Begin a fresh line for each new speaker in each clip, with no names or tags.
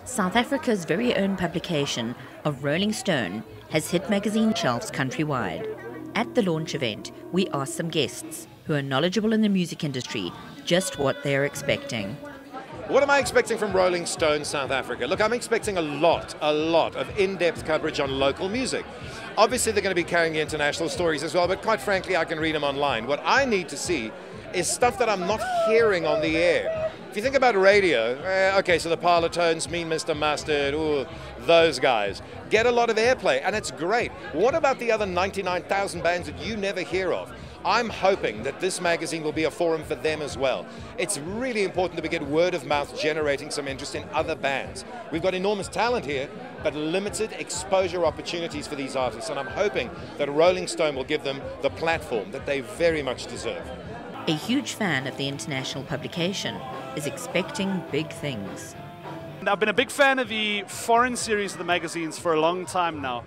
South Africa's very own publication of Rolling Stone has hit magazine shelves countrywide. At the launch event, we asked some guests who are knowledgeable in the music industry just what they are expecting.
What am I expecting from Rolling Stone South Africa? Look, I'm expecting a lot of in-depth coverage on local music. Obviously, they're going to be carrying the international stories as well, but quite frankly, I can read them online. What I need to see is stuff that I'm not hearing on the air. If you think about radio, okay, so the Parlour Tones, Mean Mr. Mustard, ooh, those guys get a lot of airplay, and it's great. What about the other 99,000 bands that you never hear of? I'm hoping that this magazine will be a forum for them as well. It's really important that we get word of mouth generating some interest in other bands. We've got enormous talent here, but limited exposure opportunities for these artists, and I'm hoping that Rolling Stone will give them the platform that they very much deserve.
A huge fan of the international publication is expecting big things.
I've been a big fan of the foreign series of the magazines for a long time now.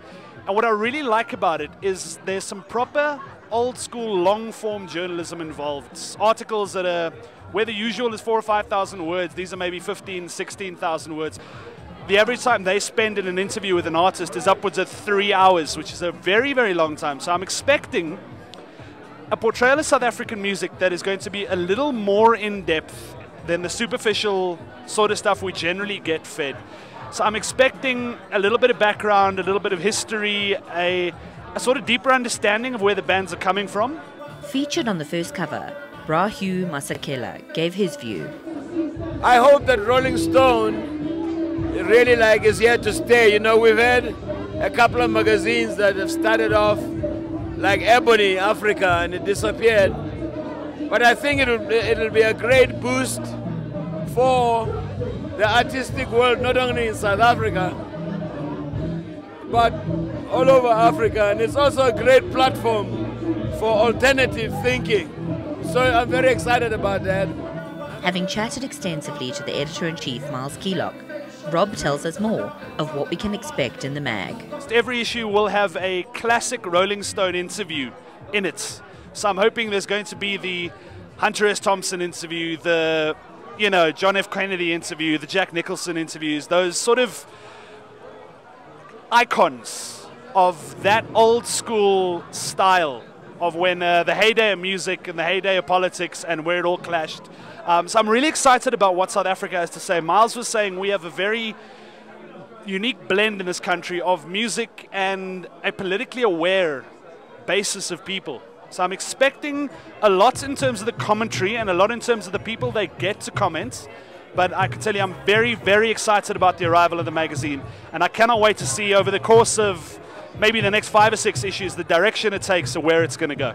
And what I really like about it is there's some proper old school long form journalism involved. Articles that are, where the usual is 4,000 or 5,000 words, these are maybe 15,000, 16,000 words. The average time they spend in an interview with an artist is upwards of 3 hours, which is a very, very long time. So I'm expecting a portrayal of South African music that is going to be a little more in-depth than the superficial sort of stuff we generally get fed. So I'm expecting a little bit of background, a little bit of history, a sort of deeper understanding of where the bands are coming from.
Featured on the first cover, Brahu Masakela gave his view.
I hope that Rolling Stone really is here to stay. You know, we've had a couple of magazines that have started off like Ebony Africa and it disappeared. But I think it'll be a great boost for the artistic world, not only in South Africa, but all over Africa. And it's also a great platform for alternative thinking. So I'm very excited about that.
Having chatted extensively to the editor-in-chief, Miles Keelock, Rob tells us more of what we can expect in the mag.
Every issue will have a classic Rolling Stone interview in it. So I'm hoping there's going to be the Hunter S. Thompson interview, the John F. Kennedy interview, the Jack Nicholson interviews, those sort of icons of that old school style of when the heyday of music and the heyday of politics and where it all clashed. So I'm really excited about what South Africa has to say. Miles was saying we have a very unique blend in this country of music and a politically aware basis of people. So I'm expecting a lot in terms of the commentary and a lot in terms of the people they get to comment. But I can tell you I'm very, very excited about the arrival of the magazine. And I cannot wait to see over the course of maybe the next 5 or 6 issues the direction it takes or where it's going to go.